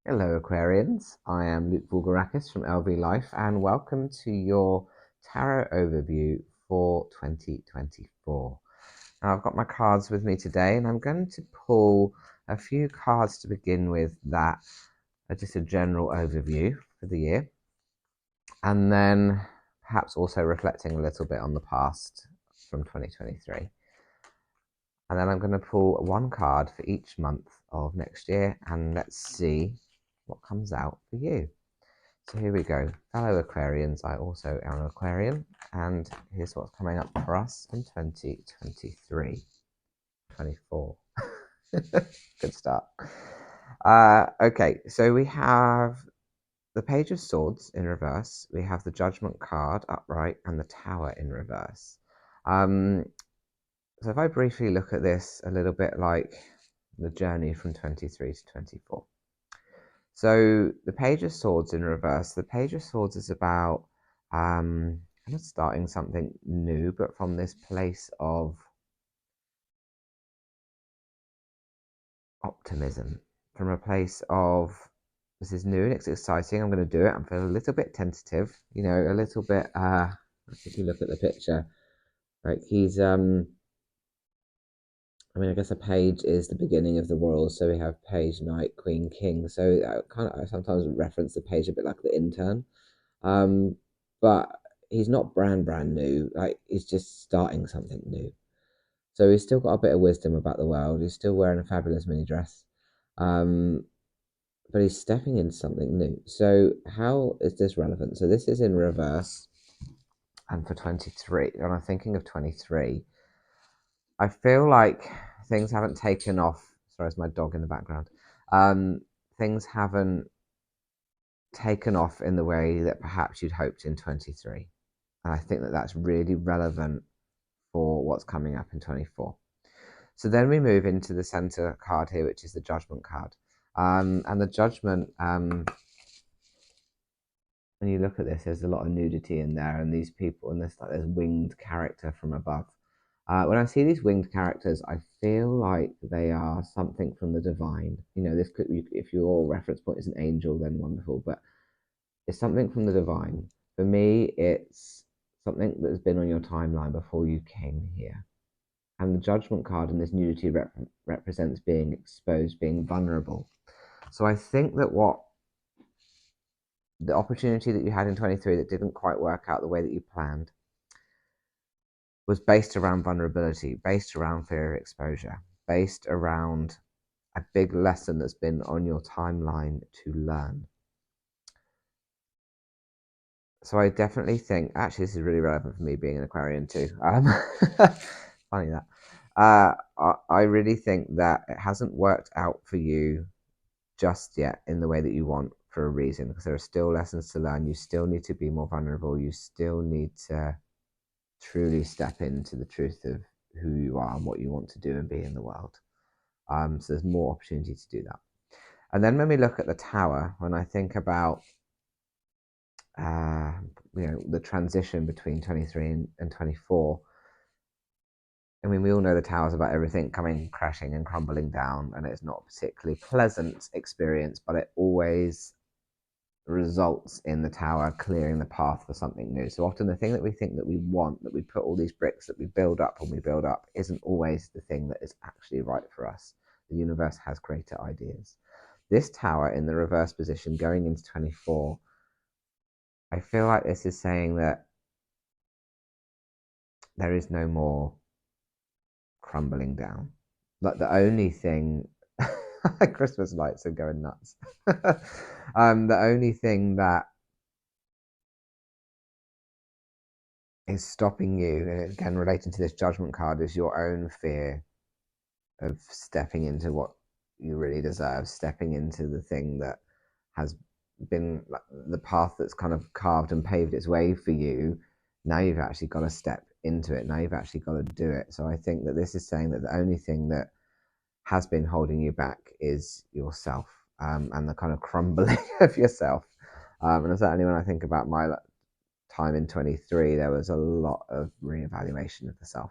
Hello Aquarians, I am Luke Bulgarakis from LV Life and welcome to your tarot overview for 2024. Now I've got my cards with me today and I'm going to pull a few cards to begin with that are just a general overview for the year, and then perhaps also reflecting a little bit on the past from 2023. And then I'm going to pull one card for each month of next year and let's see what comes out for you. So here we go. Fellow Aquarians, I also am an Aquarian, and here's what's coming up for us in 2023. 24. Good start. Okay, so we have the Page of Swords in reverse, we have the Judgment card upright, and the Tower in reverse. So if I briefly look at this a little bit like the journey from 23 to 24. So the Page of Swords in reverse, the Page of Swords is about kind of starting something new, but from this place of optimism, from a place of this is new and it's exciting, I'm going to do it. I'm feeling a little bit tentative, you know, a little bit, if you look at the picture, like he's, I guess a page is the beginning of the royals, so we have page, knight, queen, king. So I sometimes reference the page a bit like the intern, but he's not brand new. Like he's just starting something new. So he's still got a bit of wisdom about the world. He's still wearing a fabulous mini dress, but he's stepping into something new. So how is this relevant? So this is in reverse, and for 23, and I'm thinking of 23. I feel like things haven't taken off. Sorry, it's my dog in the background. Things haven't taken off in the way that perhaps you'd hoped in 23. And I think that that's really relevant for what's coming up in 24. So then we move into the center card here, which is the Judgment card. And the Judgment, when you look at this, there's a lot of nudity in there, and these people, and there's winged character from above. When I see these winged characters, I feel like they are something from the divine. You know, this could, if your reference point is an angel, then wonderful, but it's something from the divine. For me, it's something that's been on your timeline before you came here. And the Judgment card in this nudity represents being exposed, being vulnerable. So I think that what the opportunity that you had in 23 that didn't quite work out the way that you planned was based around vulnerability, based around fear of exposure, based around a big lesson that's been on your timeline to learn. So I definitely think, actually, this is really relevant for me being an Aquarian too. Funny that. I really think that it hasn't worked out for you just yet in the way that you want for a reason, because there are still lessons to learn. You still need to be more vulnerable. You still need to truly step into the truth of who you are and what you want to do and be in the world. So there's more opportunity to do that. And then when we look at the Tower, when I think about the transition between 23 and 24, I mean, we all know the Tower's about everything coming crashing and crumbling down, and it's not a particularly pleasant experience, but it always results in the Tower clearing the path for something new. So often the thing that we think that we want, that we put all these bricks that we build up and we build up, isn't always the thing that is actually right for us. The universe has greater ideas. This Tower in the reverse position going into 24, I feel like this is saying that there is no more crumbling down. Like the only thing Christmas lights are going nuts. The only thing that is stopping you, and again relating to this Judgment card, is your own fear of stepping into what you really deserve, stepping into the thing that has been the path that's kind of carved and paved its way for you. Now you've actually got to step into it. Now you've actually got to do it. So I think that this is saying that the only thing that has been holding you back is yourself, and the kind of crumbling of yourself. And certainly when I think about my time in 23, there was a lot of reevaluation of the self.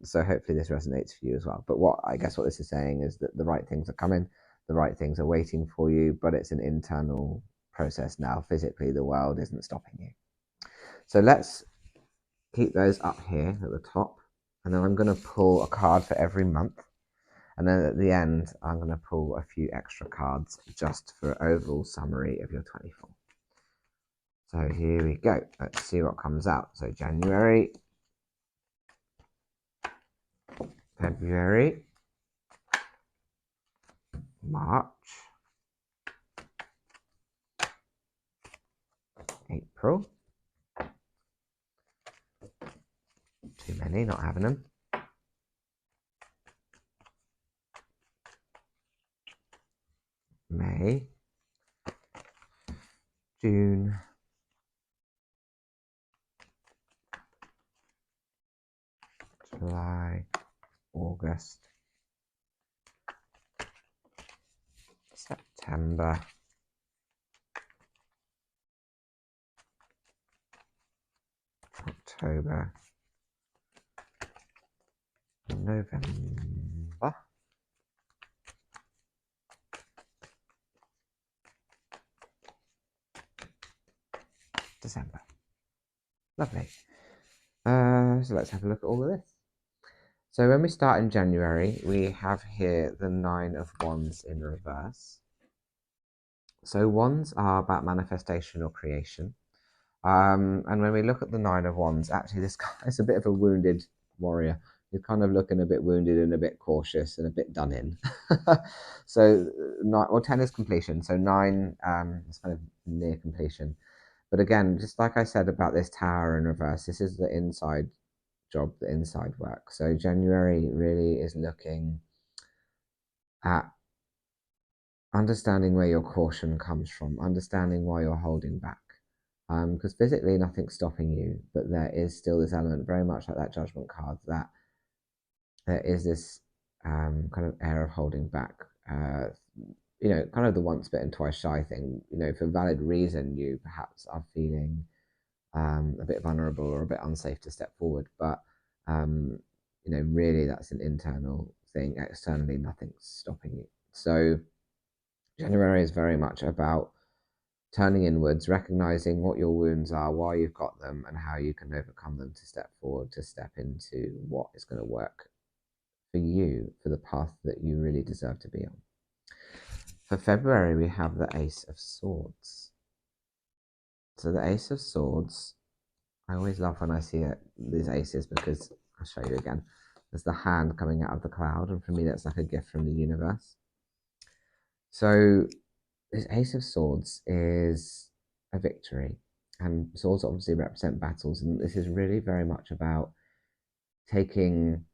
So hopefully this resonates for you as well. But what this is saying is that the right things are coming, the right things are waiting for you, but it's an internal process now. Physically, the world isn't stopping you. So let's keep those up here at the top, and then I'm going to pull a card for every month, and then at the end I'm going to pull a few extra cards just for an overall summary of your 24. So here we go. Let's see what comes out. So January, February, March, April. Too many, not having them. May, June, July, August, September, October, November, December. Lovely. So let's have a look at all of this. So when we start in January, we have here the 9 of Wands in reverse. So wands are about manifestation or creation. And when we look at the 9 of Wands, actually this guy is a bit of a wounded warrior. He's kind of looking a bit wounded and a bit cautious and a bit done in. So 10 is completion. So 9 is kind of near completion. But again, just like I said about this tower in reverse, this is the inside job, the inside work. So January really is looking at understanding where your caution comes from, understanding why you're holding back. Because physically nothing's stopping you, but there is still this element, very much like that judgment card, that there is this kind of air of holding back. Kind of the once bitten, twice shy thing. For valid reason, you perhaps are feeling a bit vulnerable or a bit unsafe to step forward, but really that's an internal thing. Externally, nothing's stopping you. So January is very much about turning inwards, recognizing what your wounds are, why you've got them, and how you can overcome them to step forward, to step into what is going to work for you, for the path that you really deserve to be on. For February, we have the Ace of Swords. So the Ace of Swords, I always love when I see these aces, because I'll show you again. There's the hand coming out of the cloud, and for me that's like a gift from the universe. So this Ace of Swords is a victory, and swords obviously represent battles, and this is really very much about taking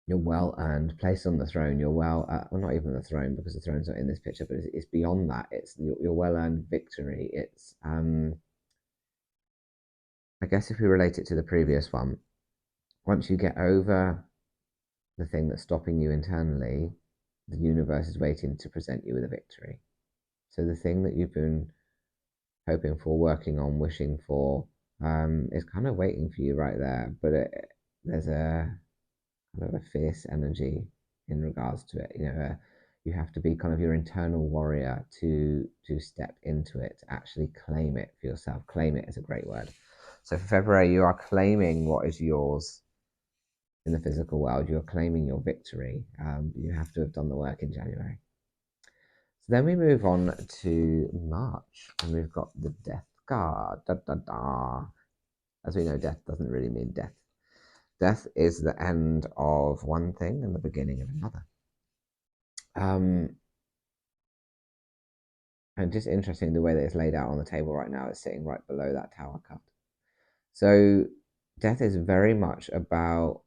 your well-earned place on the throne, well, not even the throne, because the throne's not in this picture, but it's beyond that. It's your well-earned victory. It's, I guess if we relate it to the previous one, once you get over the thing that's stopping you internally, the universe is waiting to present you with a victory. So the thing that you've been hoping for, working on, wishing for, is kind of waiting for you right there. But there's a kind of a fierce energy in regards to it. You have to be kind of your internal warrior to step into it, to actually claim it for yourself. Claim it is a great word. So for February, you are claiming what is yours in the physical world. You're claiming your victory. You have to have done the work in January. So then we move on to March, and we've got the Death card. Da, da, da. As we know, death doesn't really mean death. Death is the end of one thing and the beginning of another. And just interesting, the way that it's laid out on the table right now, it's sitting right below that tower card. So death is very much about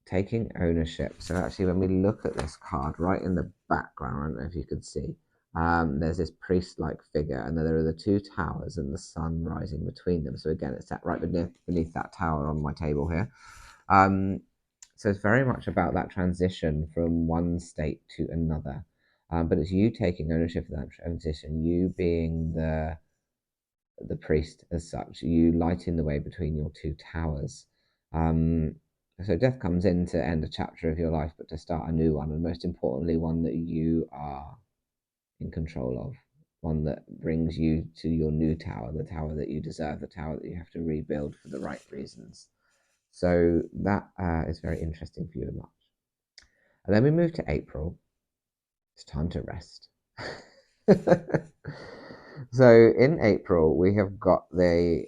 taking ownership. So actually, when we look at this card right in the background, I don't know if you could see, there's this priest-like figure, and then there are the two towers and the sun rising between them. So again, it's sat right beneath that tower on my table here. So it's very much about that transition from one state to another. But it's you taking ownership of that transition, you being the priest as such, you lighting the way between your two towers. So death comes in to end a chapter of your life, but to start a new one, and most importantly, one that you are in control of, one that brings you to your new tower, the tower that you deserve, the tower that you have to rebuild for the right reasons. So that is very interesting for you in March. And then we move to April. It's time to rest. So in April, we have got the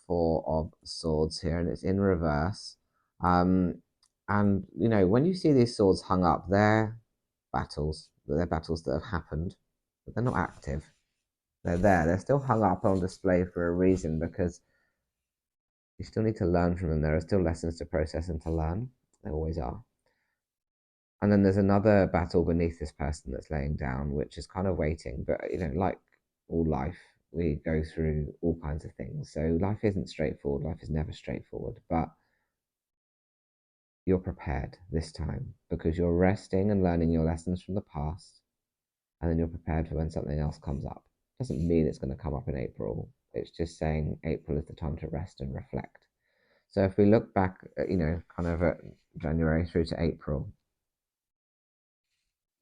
Four of Swords here, and it's in reverse. And you know, when you see these swords hung up, they're battles. They're battles that have happened, but they're not active. They're there. They're still hung up on display for a reason, because you still need to learn from them. There are still lessons to process and to learn. There always are. And then there's another battle beneath this person that's laying down, which is kind of waiting. But, you know, like all life, we go through all kinds of things. So life isn't straightforward. Life is never straightforward. But you're prepared this time because you're resting and learning your lessons from the past. And then you're prepared for when something else comes up. Doesn't mean it's going to come up in April. It's just saying April is the time to rest and reflect. So if we look back, you know, kind of at January through to April,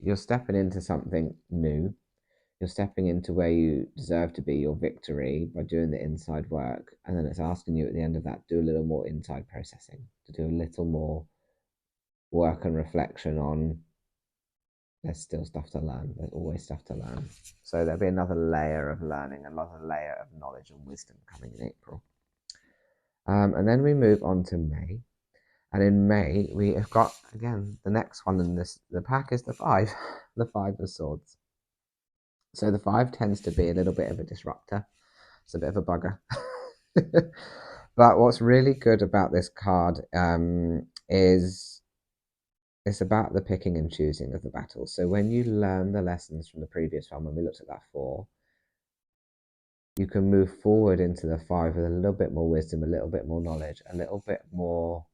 you're stepping into something new. You're stepping into where you deserve to be, your victory, by doing the inside work. And then it's asking you at the end of that, do a little more inside processing, to do a little more work and reflection on there's still stuff to learn. There's always stuff to learn. So there'll be another layer of learning, another layer of knowledge and wisdom coming in April. And then we move on to May. And in May, we have got, again, the next one in the pack is the Five, the Five of Swords. So the Five tends to be a little bit of a disruptor. It's a bit of a bugger. But what's really good about this card is it's about the picking and choosing of the battle. So when you learn the lessons from the previous one, when we looked at that Four, you can move forward into the Five with a little bit more wisdom, a little bit more knowledge, a little bit more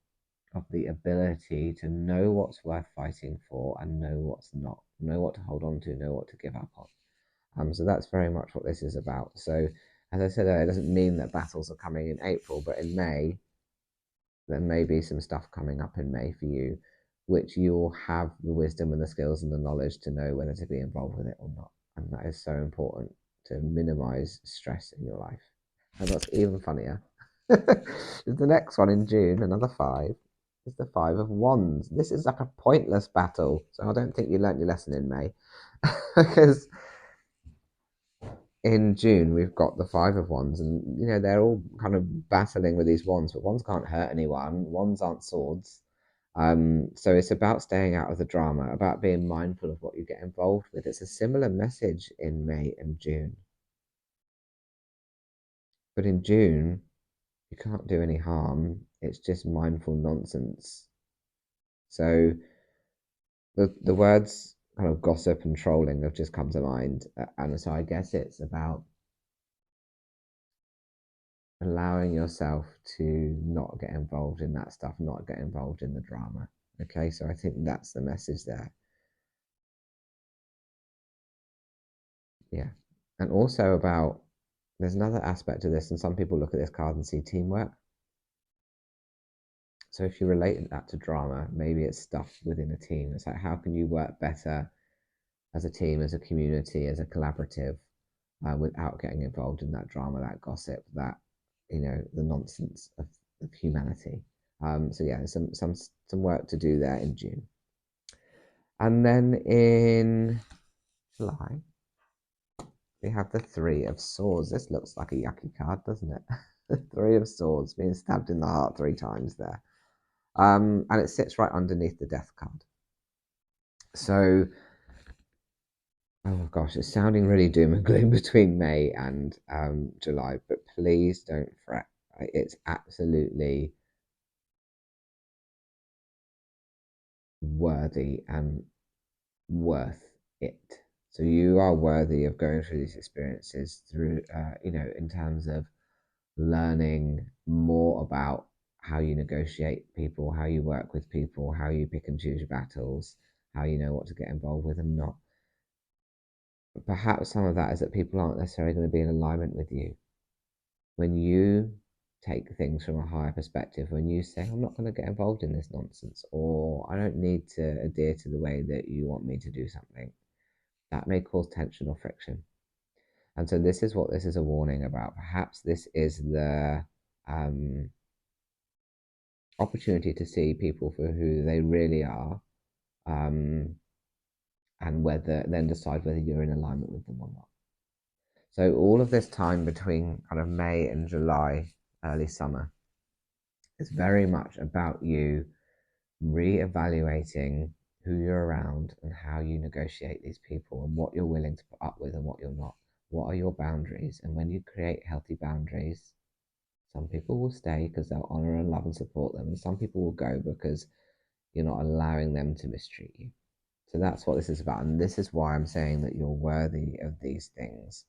of the ability to know what's worth fighting for and know what's not, know what to hold on to, know what to give up on. So that's very much what this is about. So as I said earlier, it doesn't mean that battles are coming in April, but in May, there may be some stuff coming up in May for you, which you'll have the wisdom and the skills and the knowledge to know whether to be involved with it or not. And that is so important to minimize stress in your life. And what's even funnier is the next one in June, another Five, is the Five of Wands. This is like a pointless battle. So I don't think you learnt your lesson in May. Because in June we've got the Five of Wands, and you know they're all kind of battling with these wands, but wands can't hurt anyone. Wands aren't swords. So it's about staying out of the drama, about being mindful of what you get involved with. It's a similar message in May and June. But in June, you can't do any harm. It's just mindful nonsense. So the words kind of gossip and trolling have just come to mind. And so I guess it's about allowing yourself to not get involved in that stuff, not get involved in the drama. Okay, so I think that's the message there. Yeah. And also about, there's another aspect to this, and some people look at this card and see teamwork. So if you relate that to drama, maybe it's stuff within a team. It's like, how can you work better as a team, as a community, as a collaborative, without getting involved in that drama, that gossip, that, you know, the nonsense of humanity. So yeah, some work to do there in June. And then in July, we have the Three of Swords. This looks like a yucky card, doesn't it? The Three of Swords, being stabbed in the heart 3 times there. And it sits right underneath the Death card. So, oh gosh, it's sounding really doom and gloom between May and July, but please don't fret. It's absolutely worthy and worth it. So you are worthy of going through these experiences through, you know, in terms of learning more about how you negotiate people, how you work with people, how you pick and choose your battles, how you know what to get involved with and not. But perhaps some of that is that people aren't necessarily going to be in alignment with you. When you take things from a higher perspective when you say, I'm not going to get involved in this nonsense, or I don't need to adhere to the way that you want me to do something. That may cause tension or friction. And so this is what this is a warning about. Perhaps this is the opportunity to see people for who they really are, and then decide whether you're in alignment with them or not. So all of this time between kind of May and July, early summer, is very much about you re-evaluating who you're around and how you negotiate these people and what you're willing to put up with and what you're not. What are your boundaries? And when you create healthy boundaries, some people will stay because they'll honor and love and support them, and some people will go because you're not allowing them to mistreat you. So that's what this is about, and this is why I'm saying that you're worthy of these things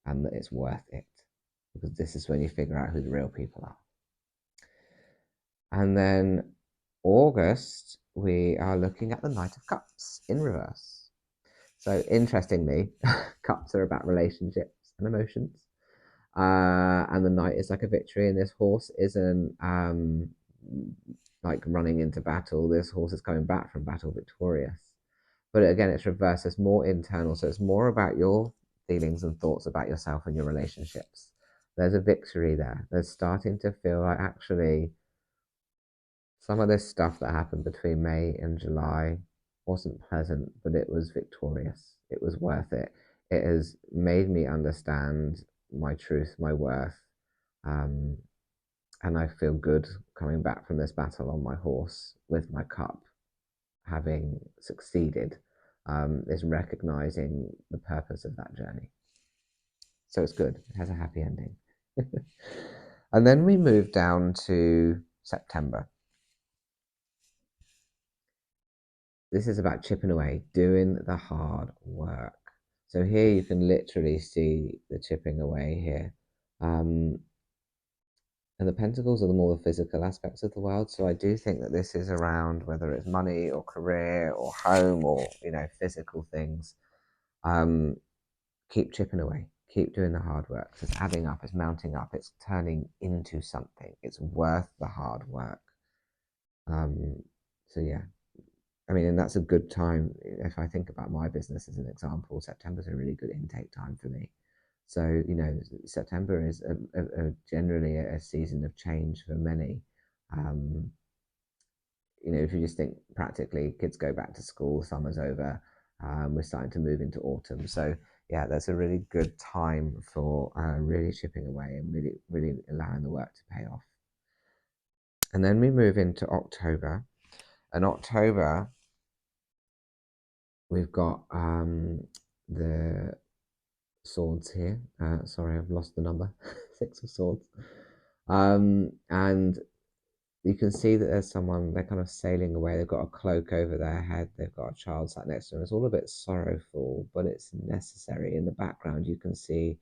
and that it's worth it, because this is when you figure out who the real people are. And then August, we are looking at the Knight of Cups in reverse. So interestingly, cups are about relationships and emotions. And the knight is like a victory, and this horse isn't like running into battle. This horse is coming back from battle victorious. But again, it's reversed. It's more internal. So it's more about your feelings and thoughts about yourself and your relationships. There's a victory there. There's starting to feel like actually some of this stuff that happened between May and July wasn't pleasant, but it was victorious. It was worth it. It has made me understand my truth, my worth, and I feel good coming back from this battle on my horse with my cup, having succeeded, is recognizing the purpose of that journey. So it's good. It has a happy ending. And then we move down to September. This is about chipping away, doing the hard work. So here you can literally see the chipping away here. And the pentacles are the more the physical aspects of the world. So I do think that this is around whether it's money or career or home or, physical things. Keep chipping away. Keep doing the hard work. It's adding up. It's mounting up. It's turning into something. It's worth the hard work. So yeah. I mean, and that's a good time. If I think about my business as an example, September's a really good intake time for me. So, September is generally a season of change for many. If you just think practically, kids go back to school, summer's over, we're starting to move into autumn. So, yeah, that's a really good time for really chipping away and really, really allowing the work to pay off. And then we move into October. And October, we've got the swords here. Sorry, I've lost the number. 6 of swords. And you can see that there's someone, they're kind of sailing away. They've got a cloak over their head. They've got a child sat next to them. It's all a bit sorrowful, but it's necessary. In the background, you can see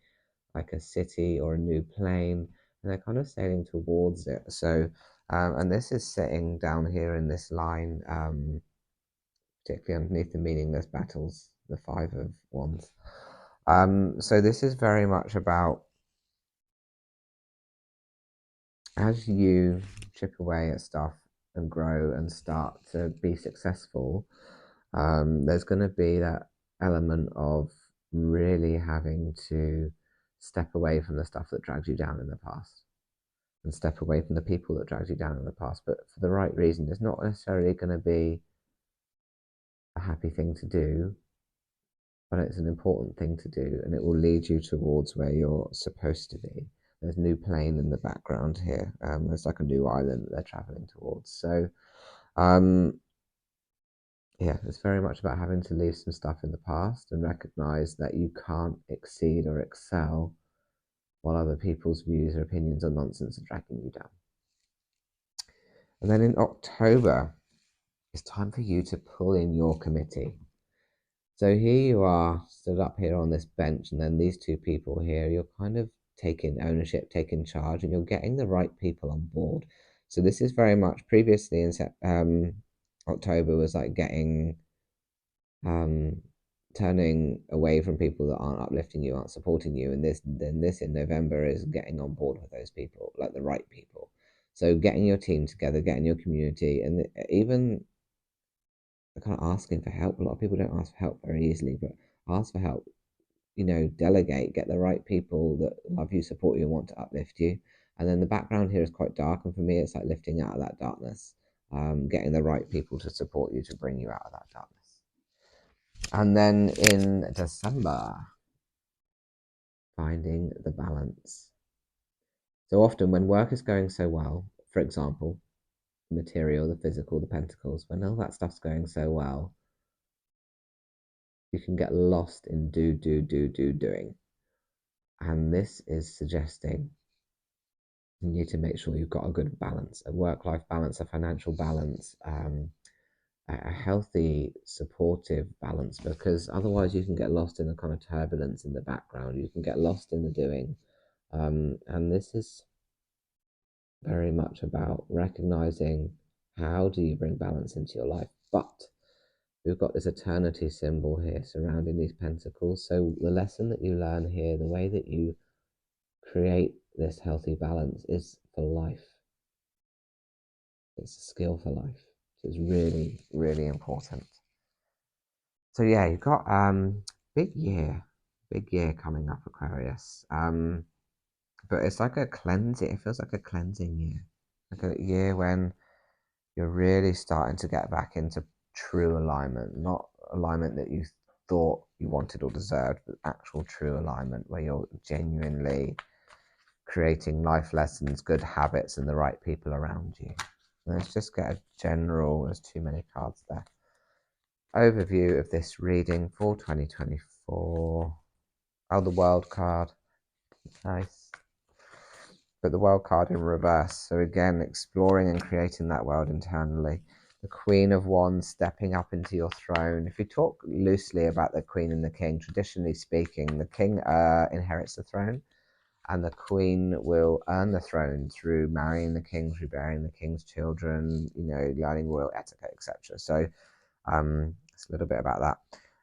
like a city or a new plane, and they're kind of sailing towards it. So, and this is sitting down here in this line, particularly underneath the meaningless battles, the 5 of Wands. So this is very much about, as you chip away at stuff and grow and start to be successful, there's going to be that element of really having to step away from the stuff that dragged you down in the past and step away from the people that dragged you down in the past, but for the right reason. It's not necessarily going to be a happy thing to do, but it's an important thing to do, and it will lead you towards where you're supposed to be. There's a new plane in the background here. There's like a new island that they're traveling towards. So, yeah, it's very much about having to leave some stuff in the past and recognize that you can't exceed or excel while other people's views or opinions or nonsense are dragging you down. And then in October, it's time for you to pull in your committee. So here you are, stood up here on this bench, and then these 2 people here, you're kind of taking ownership, taking charge, and you're getting the right people on board. So this is very much, previously in October was like getting turning away from people that aren't uplifting you, aren't supporting you, and this in November is getting on board with those people, like the right people. So getting your team together, getting your community, and even kind of asking for help. A lot of people don't ask for help very easily, but ask for help. Delegate, get the right people that love you, support you, and want to uplift you. And then the background here is quite dark, and for me, it's like lifting out of that darkness, getting the right people to support you to bring you out of that darkness. And then in December, finding the balance. So often when work is going so well, for example, the material, the physical, the pentacles, when all that stuff's going so well, you can get lost in doing. And this is suggesting you need to make sure you've got a good balance, a work-life balance, a financial balance, a healthy, supportive balance, because otherwise you can get lost in a kind of turbulence in the background. You can get lost in the doing. And this is very much about recognizing how do you bring balance into your life. But we've got this eternity symbol here surrounding these pentacles. So the lesson that you learn here, the way that you create this healthy balance is for life. It's a skill for life. So it's really, really important. So yeah, you've got big year coming up, Aquarius. But it's like a cleansing. It feels like a cleansing year, like a year when you're really starting to get back into true alignment, not alignment that you thought you wanted or deserved, but actual true alignment where you're genuinely creating life lessons, good habits, and the right people around you. Let's just get a general, there's too many cards there, overview of this reading for 2024. Oh, the world card. Nice. But the world card in reverse. So again, exploring and creating that world internally. The Queen of Wands stepping up into your throne. If you talk loosely about the Queen and the King, traditionally speaking, the King inherits the throne, and the Queen will earn the throne through marrying the King, through bearing the King's children, learning royal etiquette, etc. So it's a little bit about that.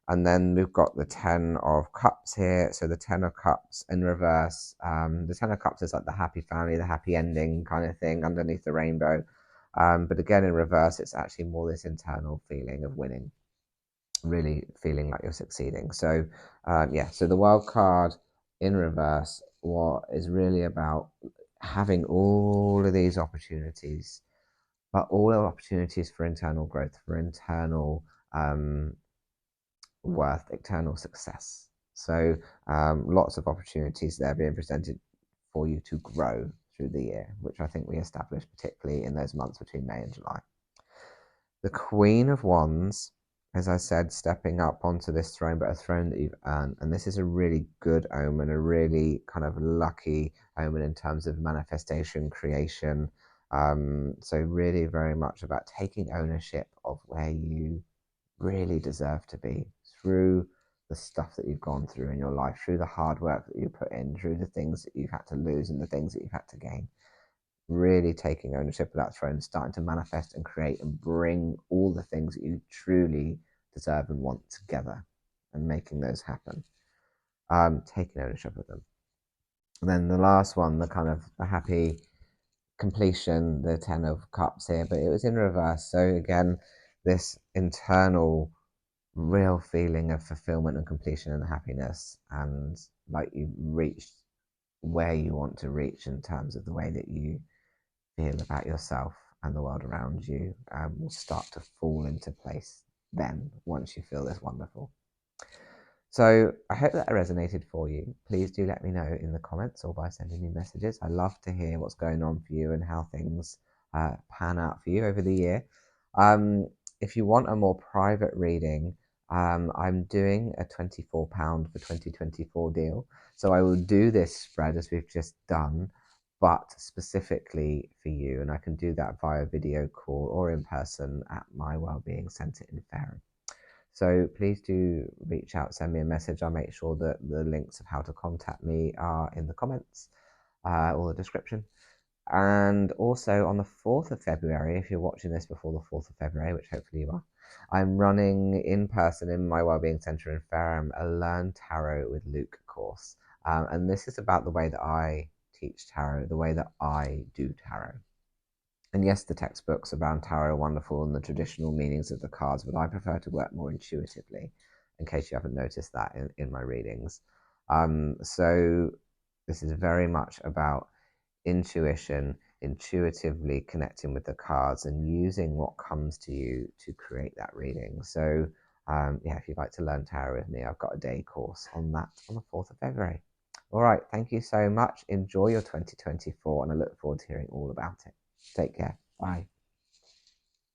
And then we've got the 10 of Cups here. So the 10 of Cups in reverse. The 10 of Cups is like the happy family, the happy ending kind of thing underneath the rainbow. But again, in reverse, it's actually more this internal feeling of winning, really feeling like you're succeeding. So so the wild card in reverse, what is really about having all of these opportunities, but all are opportunities for internal growth, for internal worth, eternal success. So lots of opportunities there being presented for you to grow through the year, which I think we established particularly in those months between May and July. The Queen of Wands, as I said, stepping up onto this throne, but a throne that you've earned. And this is a really good omen, a really kind of lucky omen in terms of manifestation, creation. So really very much about taking ownership of where you really deserve to be through the stuff that you've gone through in your life, through the hard work that you put in, through the things that you've had to lose and the things that you've had to gain. Really taking ownership of that throne, starting to manifest and create and bring all the things that you truly deserve and want together and making those happen. Taking ownership of them. And then the last one, the kind of the happy completion, the 10 of Cups here, but it was in reverse. So again, this internal real feeling of fulfillment and completion and happiness, and like you've reached where you want to reach in terms of the way that you feel about yourself and the world around you, will start to fall into place then once you feel this wonderful. So I hope that resonated for you. Please do let me know in the comments or by sending me messages. I love to hear what's going on for you and how things pan out for you over the year. If you want a more private reading, I'm doing a £24 for 2024 deal. So I will do this spread as we've just done, but specifically for you. And I can do that via video call or in person at my Wellbeing Centre in Fareham. So please do reach out, send me a message. I'll make sure that the links of how to contact me are in the comments or the description. And also on the 4th of February, if you're watching this before the 4th of February, which hopefully you are, I'm running in person in my Wellbeing Centre in Fareham a Learn Tarot with Luke course. And this is about the way that I teach tarot, the way that I do tarot. And yes, the textbooks around tarot are wonderful and the traditional meanings of the cards, but I prefer to work more intuitively, in case you haven't noticed that in my readings. So this is very much about intuition, intuitively connecting with the cards and using what comes to you to create that reading. So yeah, if you'd like to learn tarot with me, I've got a day course on that on the 4th of February. All right, thank you so much. Enjoy your 2024 and I look forward to hearing all about it. Take care. Bye.